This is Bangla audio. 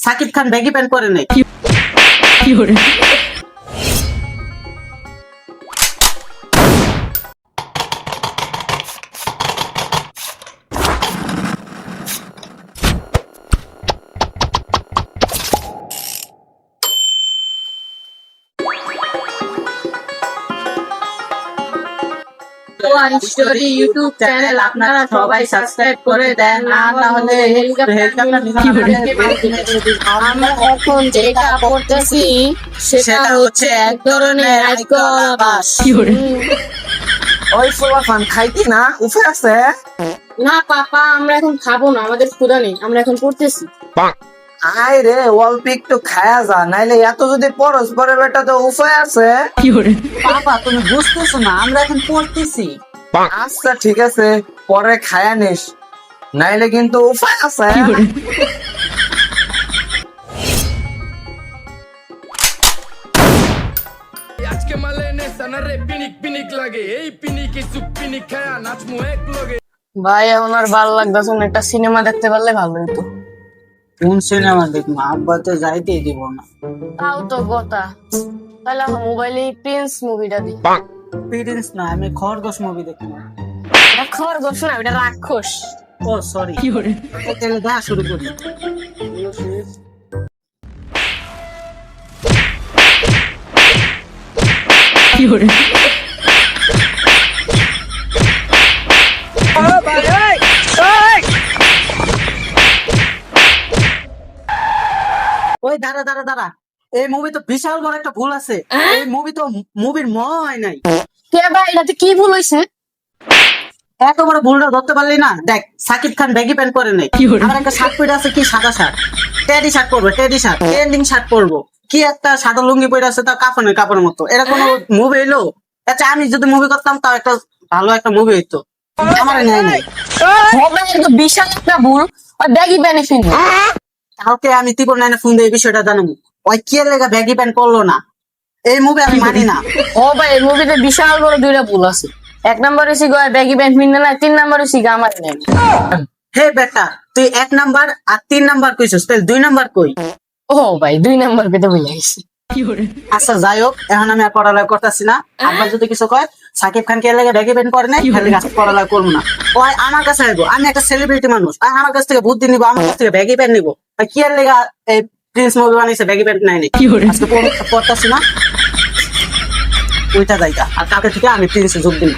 সাকিব খান ব্যাগি প্যান্ট পরে নাই। স্টোরি ইউটিউব চ্যানেল আপনারা সবাই সাবস্ক্রাইব করে দেন, না তাহলে আমরা এখন যেটা পড়তেছি সেটা হচ্ছে এক ধরনের আজগর আবাস। ওই ফুলাফান খাইতি না উফে আছে। না পাপা, আমরা এখন খাবো না, আমাদের ক্ষুধা নেই, আমরা এখন পড়তেছি। আয় রে অল্প একটু খায়া যা, নাইলে এত যদি পরস্পরের বেটা তো উফে আছে। বাবা তুমি বুঝতেছো না, আমরা এখন পড়তেছি। আচ্ছা ঠিক আছে, পরে খায়া নিস, নাইলে কিন্তু উফে আছে। আজকে মালে নে সানারে পিনিক পিনিক লাগে, এই পিনিকে চুপ পিনিক খায়া নাচমু এক লগে। ভাই এখন আর ভালো লাগতেছে না, একটা সিনেমা দেখতে পারলে ভালো হতো। কোন সিনেমা দেখবো? আব্বা তো যাইতেই দিব না। তাও তো কথা, তাহলে মোবাইলে প্রিন্স মুভিটা দিই। প্রিন্স না, আমি খরগোশ মুভি দেখবো। এটা খরগোশ না, এটা রাক্ষস। ও সরি, তাহলে দেখা শুরু করি। ওই দাঁড়া দাঁড়া দাঁড়া, এই মুভি তো বিশাল বড় একটা ভুল আছে। এই মুভি তো মুভির হয় নাই। কে ভাই, এটাতে কি ভুল হয়েছে? এত বড় ভুলটা ধরতে পারলি না? দেখ, সাকিব খান ব্যাগি প্যান্ট পরে নাই। আমার একটা শার্ট পরে আছে, কি সাদা শার্ট, টেডি শার্ট পরবো, টেডি শার্ট, ট্রেন্ডিং শার্ট পরবো। কি একটা সাদা লুঙ্গি পরে আছে, তা কাফনের কাপড়ের মতো। এটা কোনো মুভি এলো? আচ্ছা আমি যদি মুভি করতাম তাও একটা ভালো একটা মুভি হইতো। আমার নেয় নাই। হবে কিন্তু বিশাল একটা ভুল, ওই ব্যাগি বেনিফিট। কালকে আমি ত্রিপুর নাইনে ফোন দিয়ে এই বিষয়টা জানাবো। ওই কে লেগা ব্যাগি প্যান্ট পরলো না, এই মুভি আমি মানি না। ও ভাই, এই মুভিতে বিশাল বড় দুইটা ভুল আছে। এক নম্বর হচ্ছে গো ব্যাগি প্যান্ট মিলবে না, 3 নম্বর হচ্ছে আমার নেই। হে বেটা, তুই 1 নাম্বার আর 3 নাম্বার কইছিস, তাহলে 2 নাম্বার কই? ও ভাই 2 নম্বর পেতে ভুলে গেছি। আচ্ছা যাই হোক, এখন আমি আর পড়ালেখা করতেছি না। আব্বা যদি কিছু কয় সাকিব খান কে লেগে ব্যাগি প্যান্ট পরে নাই, তাহলে পড়ালেখা করবো না। ও আমার কাছে আসবো, আমি একটা সেলিব্রিটি মানুষ, আর আমার কাছ থেকে বুদ্ধি নিবো, আমার কাছ থেকে ব্যাগি প্যান্ট নিবো। কি এর লেগা এই প্রিন্স মুভি বানাইছে ব্যাগি প্যান্ট নাই? আজকে পড়তেছি না, ওইটা জায়গা। আর কালকে থেকে আমি প্রিন্সে যোগ দিন।